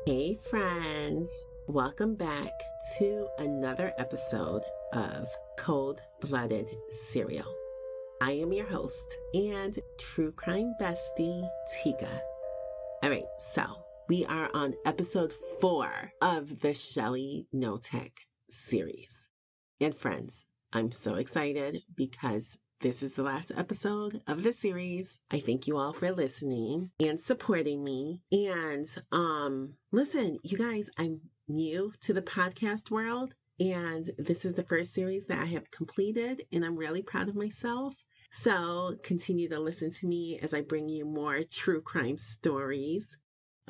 Hey friends, welcome back to another episode of Cold Blooded Serial. I am your host and true crime bestie, Tika. Alright, so we are on episode 4 of the Shelly Knotek series. And friends, I'm so excited because this is the last episode of the series. I thank you all for listening and supporting me. And listen, you guys, I'm new to the podcast world, and this is the first series that I have completed, and I'm really proud of myself. So continue to listen to me as I bring you more true crime stories.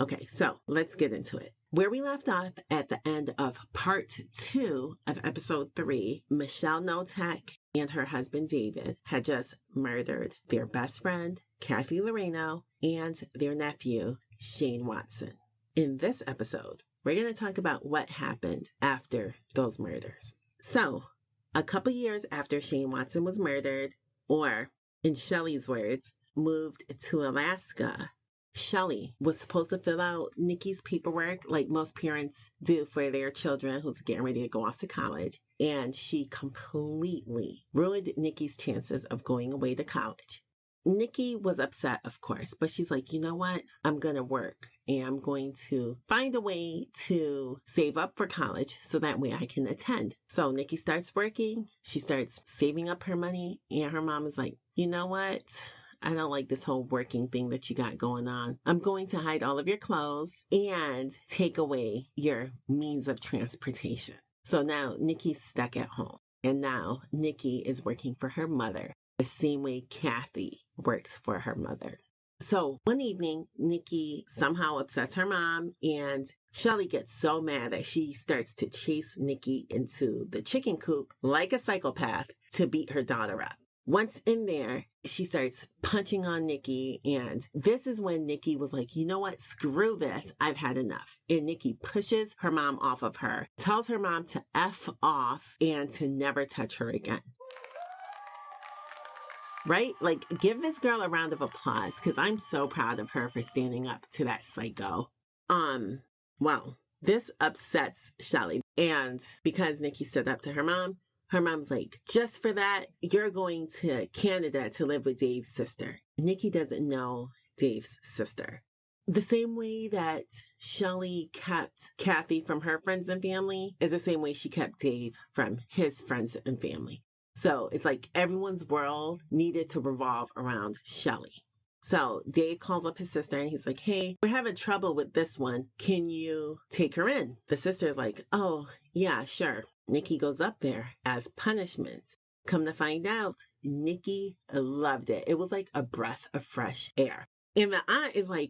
Okay, so let's get into it. Where we left off at the end of part 2 of episode 3, Michelle Knotek and her husband David had just murdered their best friend, Kathy Loreno, and their nephew, Shane Watson. In this episode, we're going to talk about what happened after those murders. So, a couple years after Shane Watson was murdered, or in Shelly's words, moved to Alaska, Shelly was supposed to fill out Nikki's paperwork like most parents do for their children who's getting ready to go off to college. And she completely ruined Nikki's chances of going away to college. Nikki was upset, of course, but she's like, you know what? I'm going to work and I'm going to find a way to save up for college so that way I can attend. So Nikki starts working. She starts saving up her money. And her mom is like, you know what? I don't like this whole working thing that you got going on. I'm going to hide all of your clothes and take away your means of transportation. So now Nikki's stuck at home. And now Nikki is working for her mother the same way Kathy works for her mother. So one evening, Nikki somehow upsets her mom, and Shelly gets so mad that she starts to chase Nikki into the chicken coop like a psychopath to beat her daughter up. Once in there, she starts punching on Nikki, and this is when Nikki was like, you know what? Screw this. I've had enough. And Nikki pushes her mom off of her, tells her mom to F off and to never touch her again. Right? Like, give this girl a round of applause because I'm so proud of her for standing up to that psycho. Well, this upsets Shelly. And because Nikki stood up to her mom's like, just for that, you're going to Canada to live with Dave's sister. Nikki doesn't know Dave's sister. The same way that Shelly kept Kathy from her friends and family is the same way she kept Dave from his friends and family. So it's like everyone's world needed to revolve around Shelly. So Dave calls up his sister and he's like, hey, we're having trouble with this one. Can you take her in? The sister's like, oh, yeah, sure. Nikki goes up there as punishment. Come to find out, Nikki loved it. It was like a breath of fresh air. And the aunt is like,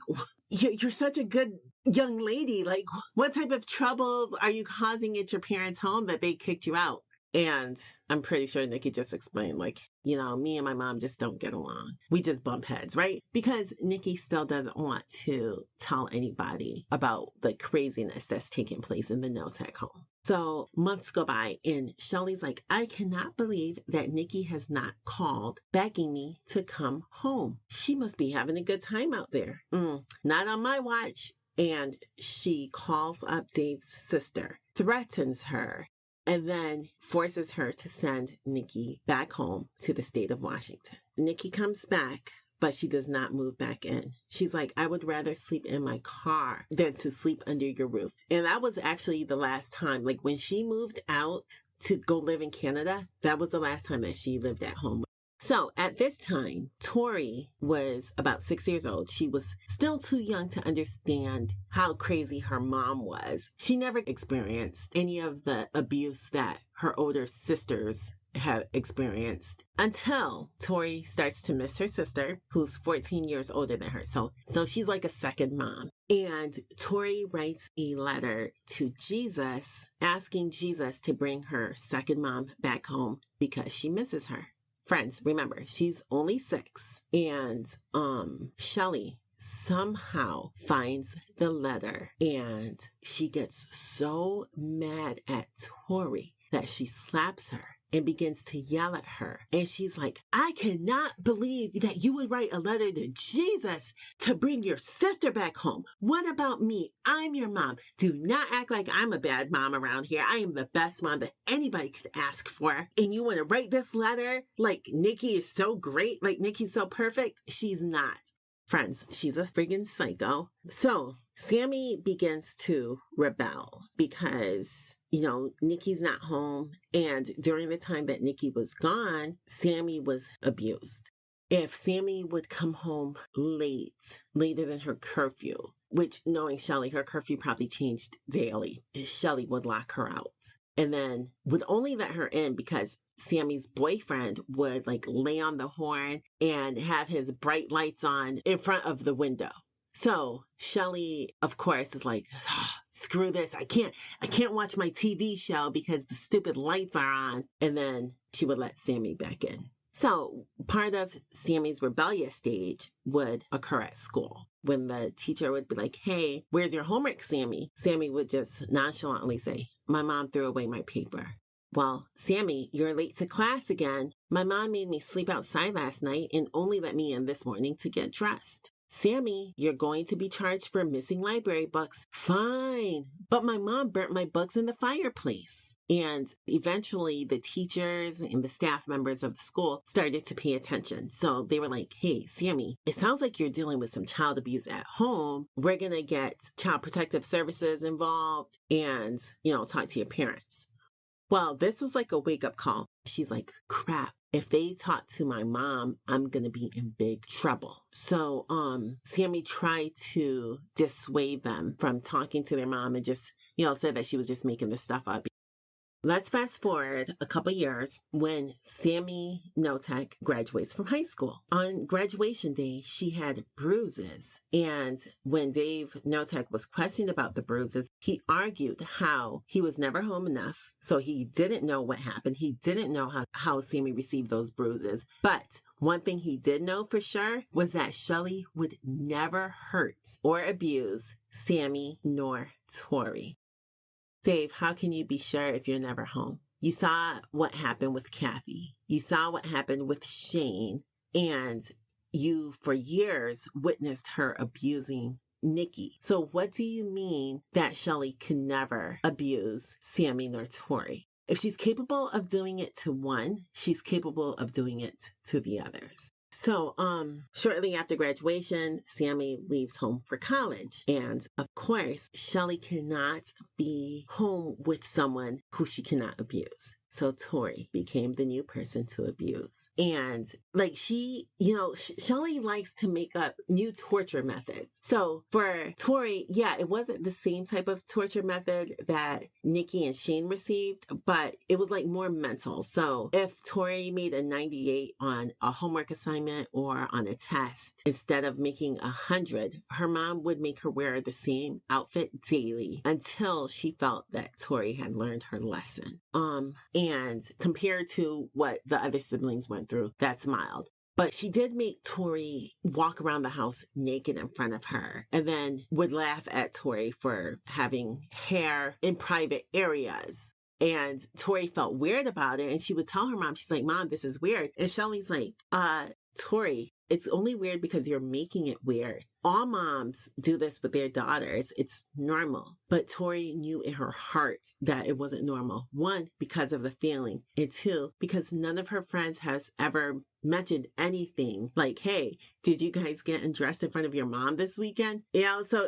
you're such a good young lady. Like, what type of troubles are you causing at your parents' home that they kicked you out? And I'm pretty sure Nikki just explained, like, you know, me and my mom just don't get along. We just bump heads, right? Because Nikki still doesn't want to tell anybody about the craziness that's taking place in the Knotek home. So months go by and Shelly's like, I cannot believe that Nikki has not called begging me to come home. She must be having a good time out there. Not on my watch. And she calls up Dave's sister, threatens her, and then forces her to send Nikki back home to the state of Washington. Nikki comes back, but she does not move back in. She's like, I would rather sleep in my car than to sleep under your roof. And that was actually the last time, like when she moved out to go live in Canada, that was the last time that she lived at home. So at this time, Tori was about 6 years old. She was still too young to understand how crazy her mom was. She never experienced any of the abuse that her older sisters have experienced until Tori starts to miss her sister, who's 14 years older than her. So she's like a second mom. And Tori writes a letter to Jesus, asking Jesus to bring her second mom back home because she misses her. Friends, remember, she's only 6, and Shelly somehow finds the letter, and she gets so mad at Tori that she slaps her and begins to yell at her. And she's like, I cannot believe that you would write a letter to Jesus to bring your sister back home. What about me? I'm your mom. Do not act like I'm a bad mom around here. I am the best mom that anybody could ask for. And you want to write this letter like Nikki is so great, like Nikki's so perfect? She's not. Friends, she's a friggin' psycho. So Sammy begins to rebel because, Nikki's not home. And during the time that Nikki was gone, Sammy was abused. If Sammy would come home later than her curfew, which knowing Shelly, her curfew probably changed daily, Shelly would lock her out and then would only let her in because Sammy's boyfriend would lay on the horn and have his bright lights on in front of the window. So Shelly, of course, is like, screw this. I can't watch my TV show because the stupid lights are on. And then she would let Sammy back in. So part of Sammy's rebellious stage would occur at school when the teacher would be like, hey, where's your homework, Sammy? Sammy would just nonchalantly say, my mom threw away my paper. Well, Sammy, you're late to class again. My mom made me sleep outside last night and only let me in this morning to get dressed. Sammy, you're going to be charged for missing library books. Fine. But my mom burnt my books in the fireplace. And eventually the teachers and the staff members of the school started to pay attention. So they were like, hey, Sammy, it sounds like you're dealing with some child abuse at home. We're going to get Child Protective Services involved and, talk to your parents. Well, this was like a wake-up call. She's like, crap. If they talk to my mom, I'm going to be in big trouble. So Sammy tried to dissuade them from talking to their mom and just, said that she was just making this stuff up. Let's fast forward a couple years when Shelly Knotek graduates from high school. On graduation day, she had bruises. And when Dave Knotek was questioned about the bruises, he argued how he was never home enough. So he didn't know what happened. He didn't know how Sammy received those bruises. But one thing he did know for sure was that Shelly would never hurt or abuse Sammy nor Tori. Dave, how can you be sure if you're never home? You saw what happened with Kathy. You saw what happened with Shane. And you, for years, witnessed her abusing Nikki. So what do you mean that Shelly can never abuse Sammy nor Tori? If she's capable of doing it to one, she's capable of doing it to the others. So, shortly after graduation, Sammy leaves home for college. And of course, Shelly cannot be home with someone who she cannot abuse. So Tori became the new person to abuse. And Shelly likes to make up new torture methods. So for Tori, it wasn't the same type of torture method that Nikki and Shane received, but it was more mental. So if Tori made a 98 on a homework assignment or on a test, instead of making 100, her mom would make her wear the same outfit daily until she felt that Tori had learned her lesson. And compared to what the other siblings went through, that's mild. But she did make Tori walk around the house naked in front of her and then would laugh at Tori for having hair in private areas. And Tori felt weird about it. And she would tell her mom, she's like, Mom, this is weird. And Shelly's like, Tori, it's only weird because you're making it weird. All moms do this with their daughters. It's normal. But Tori knew in her heart that it wasn't normal. One, because of the feeling. And two, because none of her friends has ever mentioned anything like, hey, did you guys get undressed in front of your mom this weekend? So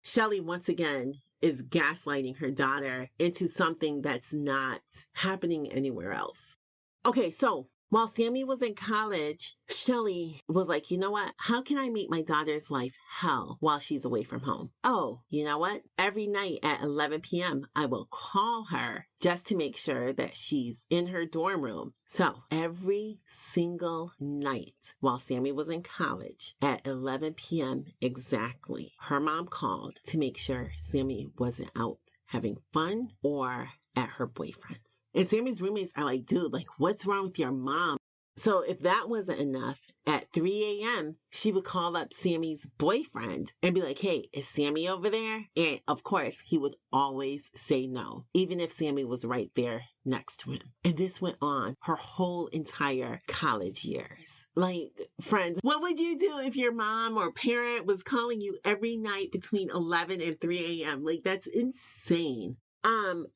Shelly once again is gaslighting her daughter into something that's not happening anywhere else. Okay, so while Sammy was in college, Shelly was like, you know what? How can I make my daughter's life hell while she's away from home? Oh, you know what? Every night at 11 p.m., I will call her just to make sure that she's in her dorm room. So every single night while Sammy was in college at 11 p.m. exactly, her mom called to make sure Sammy wasn't out having fun or at her boyfriend's. And Sammy's roommates are like, dude, what's wrong with your mom? So if that wasn't enough, at 3 a.m., she would call up Sammy's boyfriend and be like, hey, is Sammy over there? And of course, he would always say no, even if Sammy was right there next to him. And this went on her whole entire college years. Like, friends, what would you do if your mom or parent was calling you every night between 11 and 3 a.m.? Like, that's insane.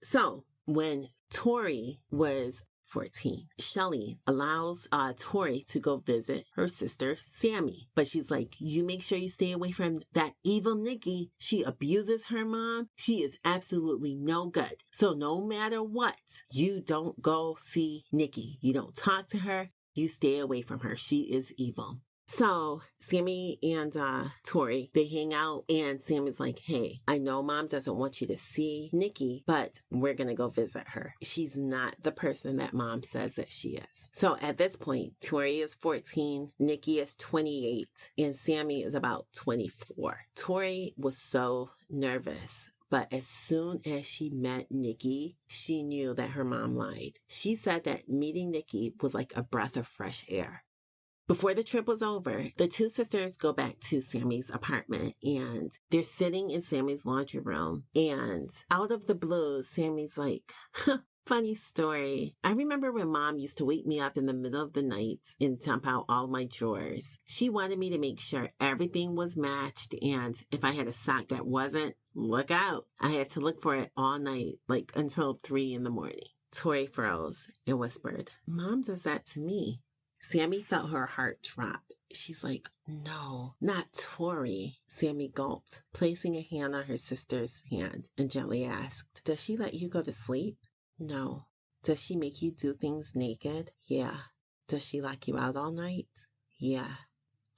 So when Tori was 14. Shelly allows Tori to go visit her sister, Sammy. But she's like, you make sure you stay away from that evil Nikki. She abuses her mom. She is absolutely no good. So no matter what, you don't go see Nikki. You don't talk to her. You stay away from her. She is evil. So Sammy and Tori, they hang out and Sammy's like, hey, I know mom doesn't want you to see Nikki, but we're going to go visit her. She's not the person that mom says that she is. So at this point, Tori is 14, Nikki is 28, and Sammy is about 24. Tori was so nervous. But as soon as she met Nikki, she knew that her mom lied. She said that meeting Nikki was like a breath of fresh air. Before the trip was over, the two sisters go back to Sammy's apartment and they're sitting in Sammy's laundry room. And out of the blue, Sammy's like, funny story. I remember when mom used to wake me up in the middle of the night and dump out all my drawers. She wanted me to make sure everything was matched. And if I had a sock that wasn't, look out. I had to look for it all night, like until 3 a.m. Tori froze and whispered, Mom does that to me. Sammy felt her heart drop. She's like, no, not Tori. Sammy gulped, placing a hand on her sister's hand, and gently asked, does she let you go to sleep? No. Does she make you do things naked? Yeah. Does she lock you out all night? Yeah.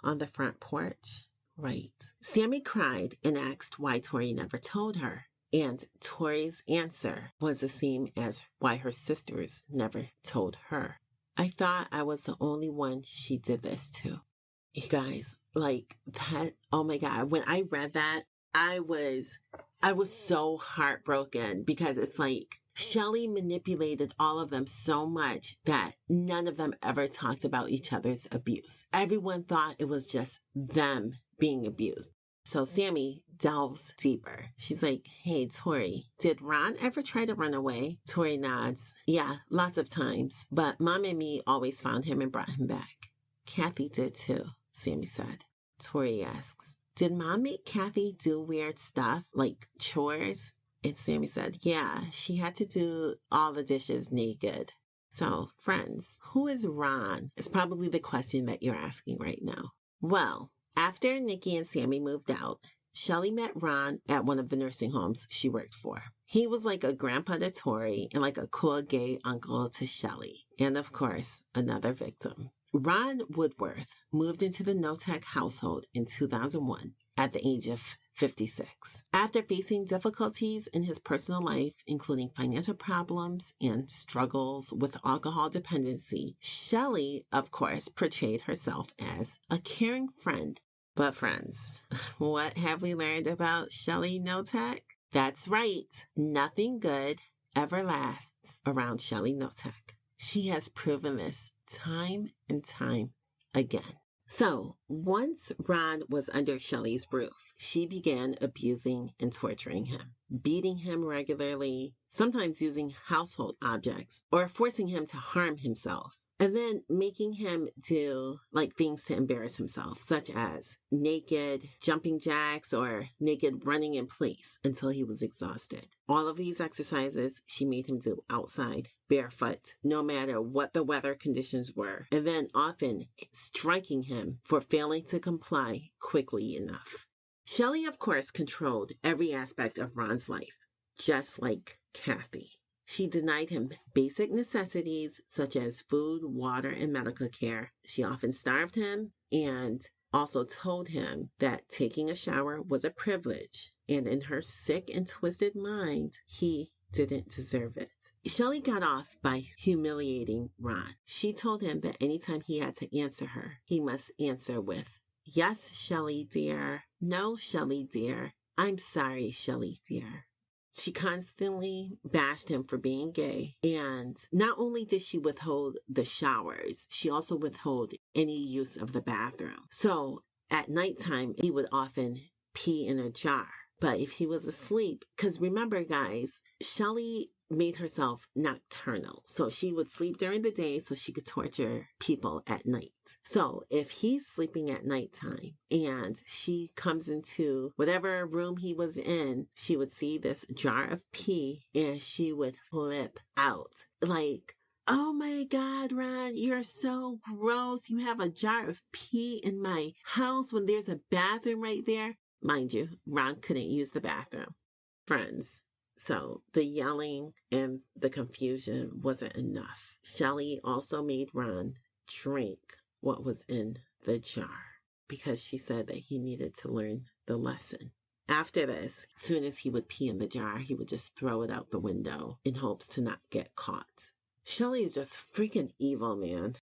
On the front porch? Right. Sammy cried and asked why Tori never told her. And Tori's answer was the same as why her sisters never told her. I thought I was the only one she did this to. You guys, like that, oh my God. When I read that, I was so heartbroken because it's like Shelly manipulated all of them so much that none of them ever talked about each other's abuse. Everyone thought it was just them being abused. So Sammy delves deeper. She's like, hey, Tori, did Ron ever try to run away? Tori nods. Yeah, lots of times. But Mom and me always found him and brought him back. Kathy did too, Sammy said. Tori asks, did Mom make Kathy do weird stuff like chores? And Sammy said, yeah, she had to do all the dishes naked. So, friends, who is Ron? Is probably the question that you're asking right now. Well, after Nikki and Sammy moved out, Shelly met Ron at one of the nursing homes she worked for. He was like a grandpa to Tori and like a cool gay uncle to Shelly. And of course, another victim. Ron Woodworth moved into the Knotek household in 2001 at the age of 56. After facing difficulties in his personal life, including financial problems and struggles with alcohol dependency, Shelly, of course, portrayed herself as a caring friend. But friends, what have we learned about Shelly Knotek? That's right, nothing good ever lasts around Shelly Knotek. She has proven this time and time again. So, once Ron was under Shelly's roof, she began abusing and torturing him, beating him regularly, sometimes using household objects, or forcing him to harm himself, and then making him do like things to embarrass himself, such as naked jumping jacks or naked running in place until he was exhausted. All of these exercises she made him do outside, barefoot, no matter what the weather conditions were, and then often striking him for failing to comply quickly enough. Shelly, of course, controlled every aspect of Ron's life, just like Kathy. She denied him basic necessities such as food, water, and medical care. She often starved him and also told him that taking a shower was a privilege, and in her sick and twisted mind, he didn't deserve it. Shelly got off by humiliating Ron. She told him that anytime he had to answer her, he must answer with, yes, Shelly dear. No, Shelly dear. I'm sorry, Shelly dear. She constantly bashed him for being gay. And not only did she withhold the showers, she also withheld any use of the bathroom. So at nighttime, he would often pee in a jar. But if he was asleep, because remember, guys, Shelly made herself nocturnal. So she would sleep during the day so she could torture people at night. So if he's sleeping at nighttime and she comes into whatever room he was in, she would see this jar of pee and she would flip out. Like, oh my God, Ron, you're so gross. You have a jar of pee in my house when there's a bathroom right there. Mind you, Ron couldn't use the bathroom. Friends. So the yelling and the confusion wasn't enough. Shelly also made Ron drink what was in the jar because she said that he needed to learn the lesson. After this, as soon as he would pee in the jar, he would just throw it out the window in hopes to not get caught. Shelly is just freaking evil, man.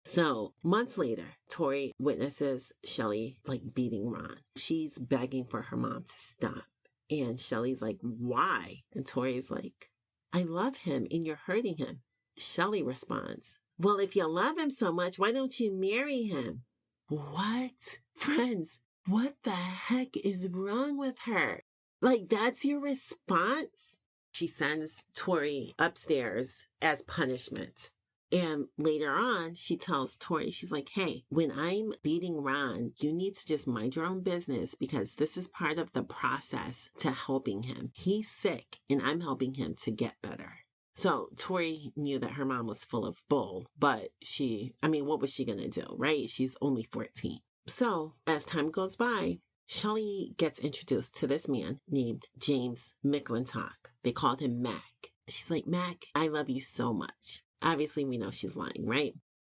So months later, Tori witnesses Shelly like beating Ron. She's begging for her mom to stop. And Shelly's like, why? And Tori's like, I love him and you're hurting him. Shelly responds, well, if you love him so much, why don't you marry him? What? Friends, what the heck is wrong with her? Like, that's your response? She sends Tori upstairs as punishment. And later on, she tells Tori, she's like, hey, when I'm beating Ron, you need to just mind your own business because this is part of the process to helping him. He's sick and I'm helping him to get better. So Tori knew that her mom was full of bull, but what was she going to do, right? She's only 14. So as time goes by, Shelly gets introduced to this man named James McClintock. They called him Mac. She's like, Mac, I love you so much. Obviously, we know she's lying, right?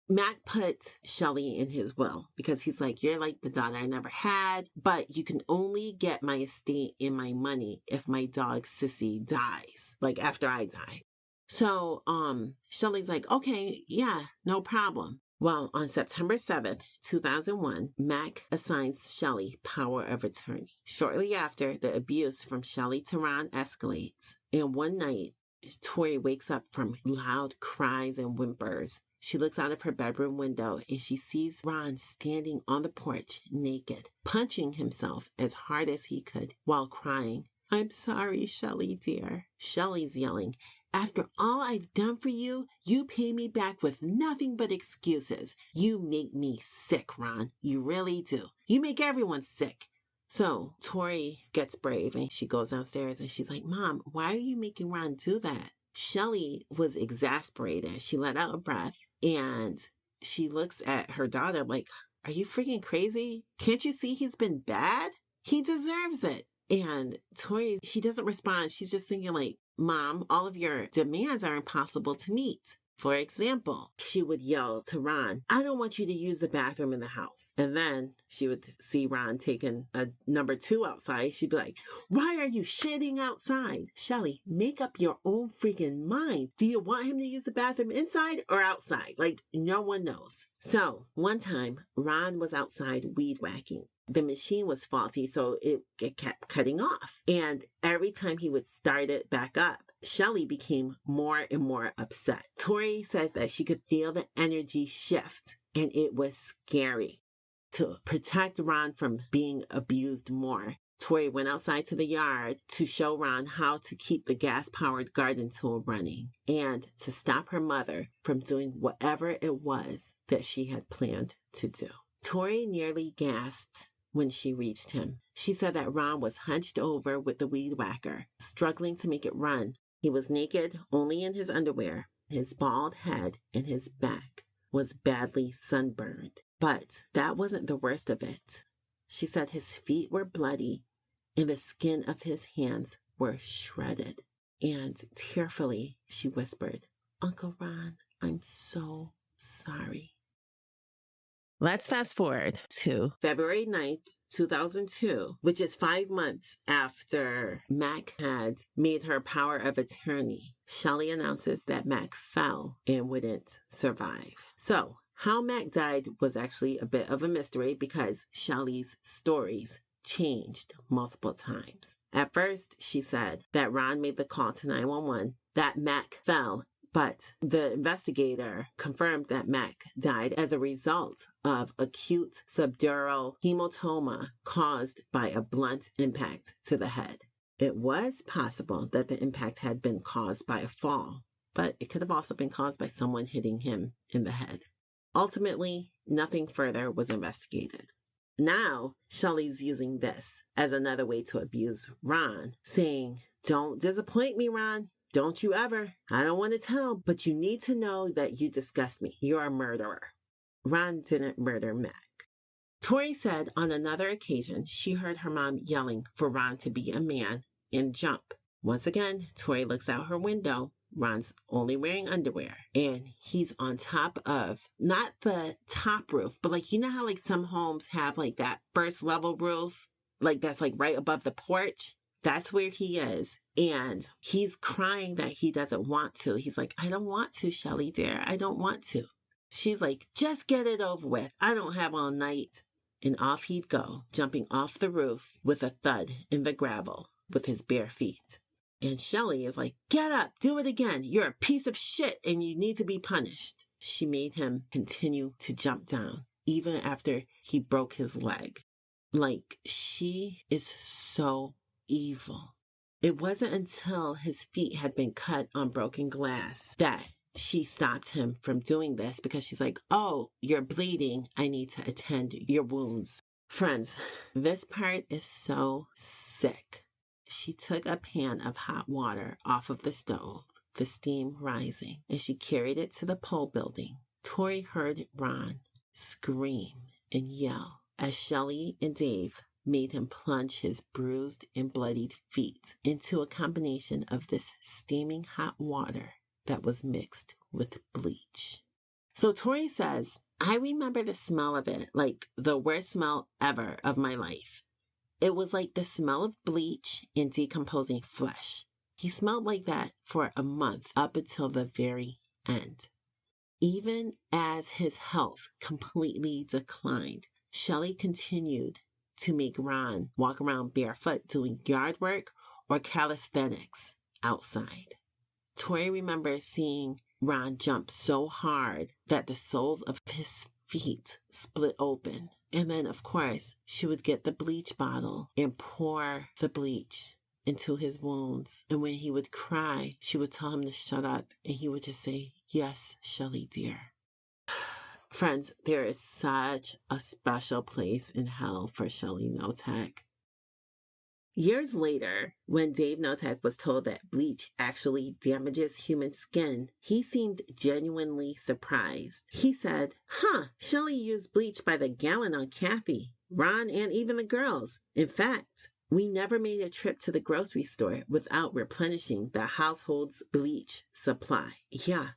Mac put Shelly in his will because he's like, you're like the daughter I never had, but you can only get my estate and my money if my dog Sissy dies, like after I die. So, Shelly's like, okay, yeah, no problem. Well, on September 7th, 2001, Mac assigns Shelly power of attorney. Shortly after, the abuse from Shelly to Ron escalates. And one night, Tori wakes up from loud cries and whimpers. She looks out of her bedroom window and she sees Ron standing on the porch naked, punching himself as hard as he could while crying. I'm sorry, Shelly, dear. Shelly's yelling, after all I've done for you, you pay me back with nothing but excuses. You make me sick, Ron. You really do. You make everyone sick. So Tori gets brave and she goes downstairs and she's like, Mom, why are you making Ron do that? Shelly was exasperated. She let out a breath and she looks at her daughter like, are you freaking crazy? Can't you see he's been bad? He deserves it. And Tori, she doesn't respond. She's just thinking like, Mom, all of your demands are impossible to meet. For example, she would yell to Ron, I don't want you to use the bathroom in the house. And then she would see Ron taking a number 2 outside. She'd be like, why are you shitting outside? Shelly, make up your own freaking mind. Do you want him to use the bathroom inside or outside? Like, no one knows. So one time, Ron was outside weed whacking. The machine was faulty, so it kept cutting off. And every time he would start it back up, Shelly became more and more upset. Tori said that she could feel the energy shift, and it was scary. To protect Ron from being abused more, Tori went outside to the yard to show Ron how to keep the gas-powered garden tool running and to stop her mother from doing whatever it was that she had planned to do. Tori nearly gasped when she reached him. She said that Ron was hunched over with the weed whacker, struggling to make it run. He was naked, only in his underwear. His bald head and his back was badly sunburned. But that wasn't the worst of it. She said his feet were bloody and the skin of his hands were shredded. And tearfully, she whispered, Uncle Ron, I'm so sorry. Let's fast forward to February 9th, 2002, which is 5 months after Mac had made her power of attorney. Shelly announces that Mac fell and wouldn't survive. So, how Mac died was actually a bit of a mystery because Shelly's stories changed multiple times. At first, she said that Ron made the call to 911, that Mac fell, but the investigator confirmed that Mac died as a result of acute subdural hematoma caused by a blunt impact to the head. It was possible that the impact had been caused by a fall, but it could have also been caused by someone hitting him in the head. Ultimately, nothing further was investigated. Now, Shelly's using this as another way to abuse Ron, saying, "Don't disappoint me, Ron. Don't you ever. I don't want to tell, but you need to know that you disgust me. You're a murderer." Ron didn't murder Mac. Tori said on another occasion she heard her mom yelling for Ron to be a man and jump. Once again, Tori looks out her window. Ron's only wearing underwear, and he's on top of, not the top roof, but like, you know how like some homes have like that first level roof, like that's like right above the porch? That's where he is. And he's crying that he doesn't want to. He's like, "I don't want to, Shelly dear. I don't want to." She's like, "Just get it over with. I don't have all night." And off he'd go, jumping off the roof with a thud in the gravel with his bare feet. And Shelly is like, "Get up, do it again. You're a piece of shit and you need to be punished." She made him continue to jump down, even after he broke his leg. Like, she is so evil. It wasn't until his feet had been cut on broken glass that she stopped him from doing this, because she's like, "Oh, you're bleeding. I need to attend your wounds." Friends, this part is so sick. She took a pan of hot water off of the stove, the steam rising, and she carried it to the pole building. Tori heard Ron scream and yell as Shelly and Dave made him plunge his bruised and bloodied feet into a combination of this steaming hot water that was mixed with bleach. So Tori says, "I remember the smell of it, like the worst smell ever of my life. It was like the smell of bleach and decomposing flesh. He smelled like that for a month up until the very end." Even as his health completely declined, Shelly continued to make Ron walk around barefoot doing yard work or calisthenics outside. Tori remembers seeing Ron jump so hard that the soles of his feet split open. And then, of course, she would get the bleach bottle and pour the bleach into his wounds. And when he would cry, she would tell him to shut up. And he would just say, "Yes, Shelly dear." Friends, there is such a special place in hell for Shelly Knotek. Years later, when Dave Knotek was told that bleach actually damages human skin, he seemed genuinely surprised. He said, Shelly used bleach by the gallon on Kathy, Ron, and even the girls. In fact, we never made a trip to the grocery store without replenishing the household's bleach supply." Yeah.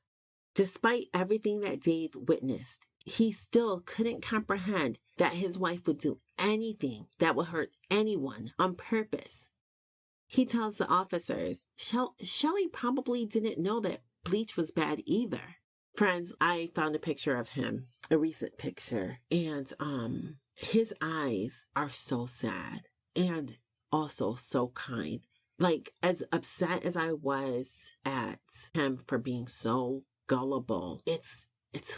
Despite everything that Dave witnessed, he still couldn't comprehend that his wife would do anything that would hurt anyone on purpose. He tells the officers, Shelly probably didn't know that bleach was bad either. Friends, I found a picture of him, a recent picture, and his eyes are so sad and also so kind. Like, as upset as I was at him for being so gullible, it's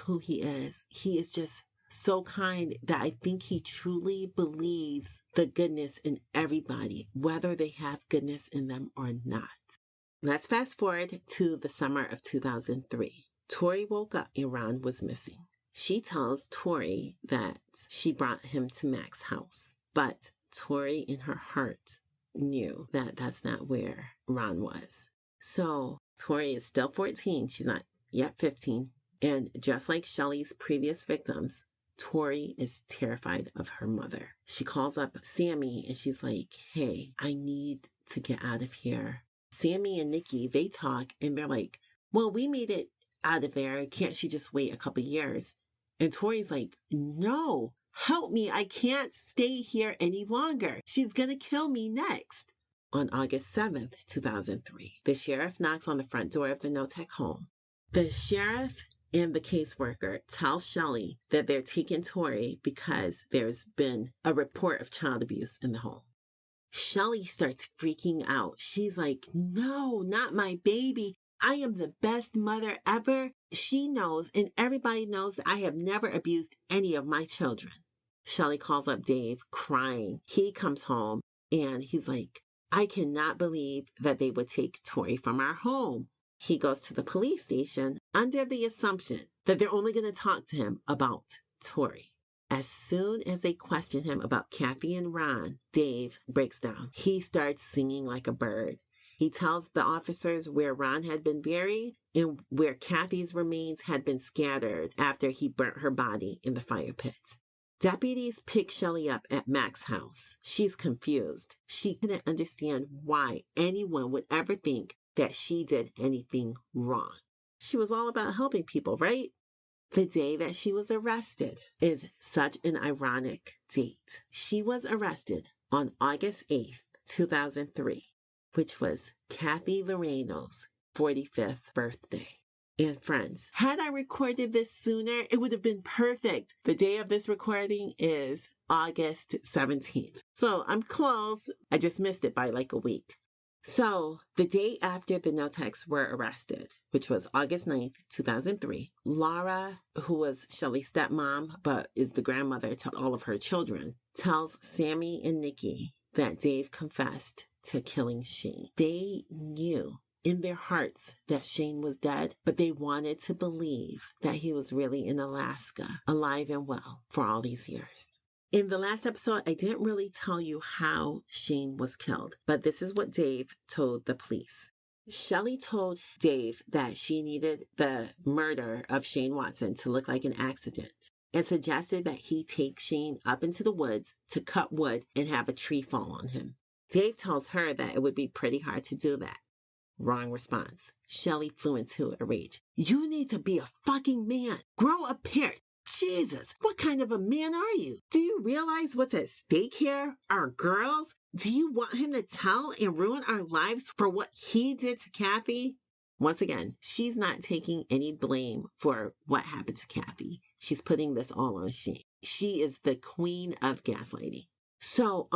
who he is. He is just so kind that I think he truly believes the goodness in everybody, whether they have goodness in them or not. Let's fast forward to the summer of 2003. Tori woke up and Ron was missing. She tells Tori that she brought him to Mac's house, but Tori in her heart knew that that's not where Ron was. So Tori is still 14. She's not yet 15. And just like Shelly's previous victims, Tori is terrified of her mother. She calls up Sammy and she's like, "Hey, I need to get out of here." Sammy and Nikki, they talk and they're like, "Well, we made it out of there. Can't she just wait a couple years?" And Tori's like, "No, help me. I can't stay here any longer. She's going to kill me next." On August 7th, 2003, the sheriff knocks on the front door of the Knotek home. The sheriff and the caseworker tell Shelly that they're taking Tori because there's been a report of child abuse in the home. Shelly starts freaking out. She's like, no, not my baby. I am the best mother ever. She knows, and everybody knows that I have never abused any of my children. Shelly calls up Dave crying. He comes home and he's like, I cannot believe that they would take Tori from our home. He goes to the police station under the assumption that they're only going to talk to him about Tori. As soon as they question him about Kathy and Ron, Dave breaks down. He starts singing like a bird. He tells the officers where Ron had been buried and where Kathy's remains had been scattered after he burnt her body in the fire pit. Deputies pick Shelly up at Mac's house. She's confused. She couldn't understand why anyone would ever think that she did anything wrong. She was all about helping people, right? The day that she was arrested is such an ironic date. She was arrested on August 8th, 2003, which was Kathy Loreno's 45th birthday. And friends, had I recorded this sooner, it would have been perfect. The day of this recording is August 17th. So I'm close. I just missed it by like a week. So the day after the Knoteks were arrested, which was August 9th, 2003, Laura, who was Shelly's stepmom, but is the grandmother to all of her children, tells Sammy and Nikki that Dave confessed to killing Shane. They knew in their hearts that Shane was dead, but they wanted to believe that he was really in Alaska, alive and well for all these years. In the last episode, I didn't really tell you how Shane was killed, but this is what Dave told the police. Shelly told Dave that she needed the murder of Shane Watson to look like an accident and suggested that he take Shane up into the woods to cut wood and have a tree fall on him. Dave tells her that it would be pretty hard to do that. Wrong response. Shelly flew into a rage. You need to be a fucking man. Grow a pair. Jesus, what kind of a man are you? Do you realize what's at stake here? Our girls? Do you want him to tell and ruin our lives for what he did to Kathy? Once again, she's not taking any blame for what happened to Kathy. She's putting this all on Shane. She is the queen of gaslighting. So,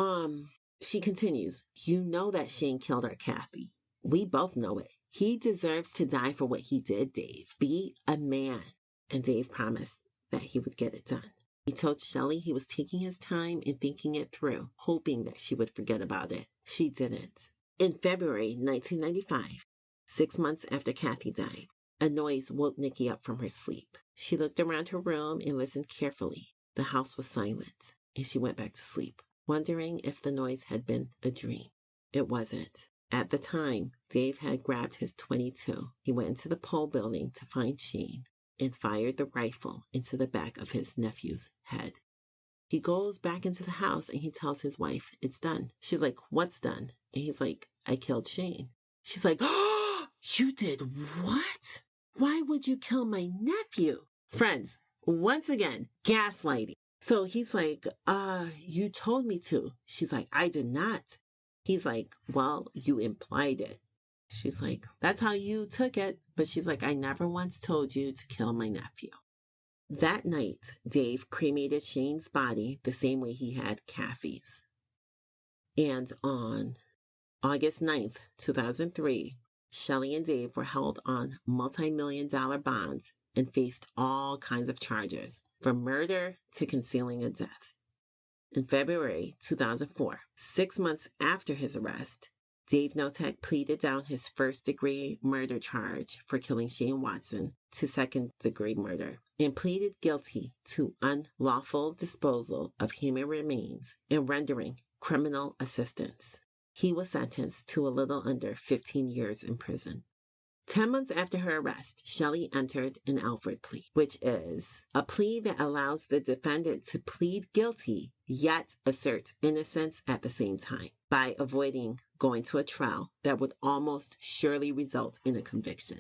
she continues, you know that Shane killed our Kathy. We both know it. He deserves to die for what he did, Dave. Be a man. And Dave promised that he would get it done. He told Shelly he was taking his time and thinking it through, hoping that she would forget about it. She didn't. In February 1995, 6 months after Kathy died, a noise woke Nikki up from her sleep. She looked around her room and listened carefully. The house was silent, and she went back to sleep, wondering if the noise had been a dream. It wasn't. At the time, Dave had grabbed his .22. He went into the pole building to find Shane and fired the rifle into the back of his nephew's head. He goes back into the house and he tells his wife, it's done. She's like, what's done? And he's like, I killed Shane. She's like, oh, you did what? Why would you kill my nephew? Friends, once again, gaslighting. So he's like, you told me to. She's like, I did not. He's like, well, you implied it. She's like, that's how you took it. But she's like, I never once told you to kill my nephew. That night, Dave cremated Shane's body the same way he had Kathy's. And on August 9th, 2003, Shelly and Dave were held on multi-million-dollar bonds and faced all kinds of charges, from murder to concealing a death. In February 2004, 6 months after his arrest, Dave Knotek pleaded down his first-degree murder charge for killing Shane Watson to second-degree murder and pleaded guilty to unlawful disposal of human remains and rendering criminal assistance. He was sentenced to a little under 15 years in prison. 10 months after her arrest, Shelly entered an Alford plea, which is a plea that allows the defendant to plead guilty yet assert innocence at the same time by avoiding going to a trial that would almost surely result in a conviction.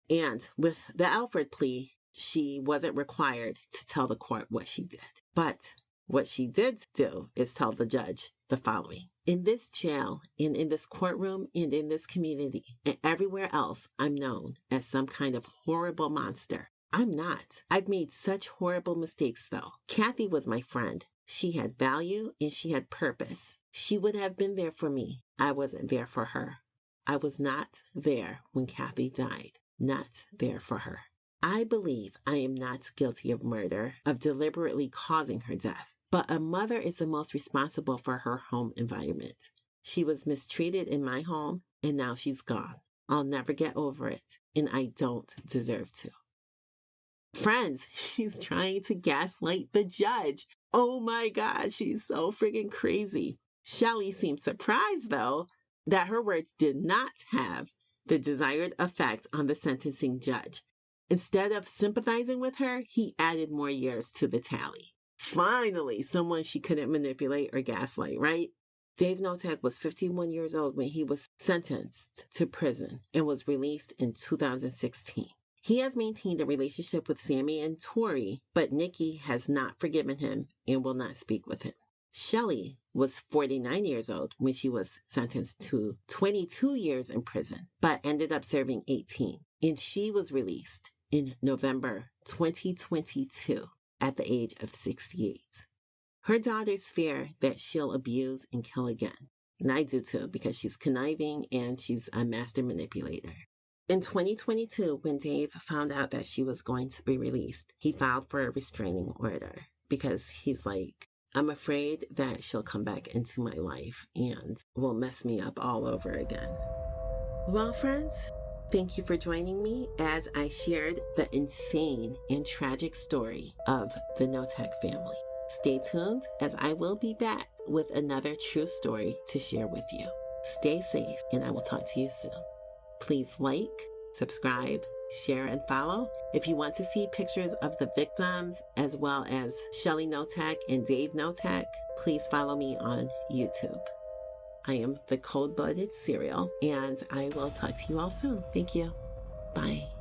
And with the Alford plea, she wasn't required to tell the court what she did. But what she did do is tell the judge the following. In this jail, and in this courtroom, and in this community, and everywhere else, I'm known as some kind of horrible monster. I'm not. I've made such horrible mistakes, though. Kathy was my friend. She had value and she had purpose. She would have been there for me. I wasn't there for her. I was not there when Kathy died. Not there for her. I believe I am not guilty of murder, of deliberately causing her death. But a mother is the most responsible for her home environment. She was mistreated in my home, and now she's gone. I'll never get over it, and I don't deserve to. Friends, she's trying to gaslight the judge. Oh my God, she's so friggin' crazy. Shelly seemed surprised, though, that her words did not have the desired effect on the sentencing judge. Instead of sympathizing with her, he added more years to the tally. Finally, someone she couldn't manipulate or gaslight, right? Dave Knotek was 51 years old when he was sentenced to prison and was released in 2016. He has maintained a relationship with Sammy and Tori, but Nikki has not forgiven him and will not speak with him. Shelly was 49 years old when she was sentenced to 22 years in prison, but ended up serving 18, and she was released in November 2022 at the age of 68. Her daughters fear that she'll abuse and kill again, and I do too, because she's conniving and she's a master manipulator. In 2022, when Dave found out that she was going to be released, he filed for a restraining order because he's like, I'm afraid that she'll come back into my life and will mess me up all over again. Well, friends, thank you for joining me as I shared the insane and tragic story of the Knotek family. Stay tuned as I will be back with another true story to share with you. Stay safe, and I will talk to you soon. Please like, subscribe, share, and follow. If you want to see pictures of the victims as well as Shelly Knotek and Dave Knotek, please follow me on YouTube. I am the Cold-Blooded Serial, and I will talk to you all soon. Thank you. Bye.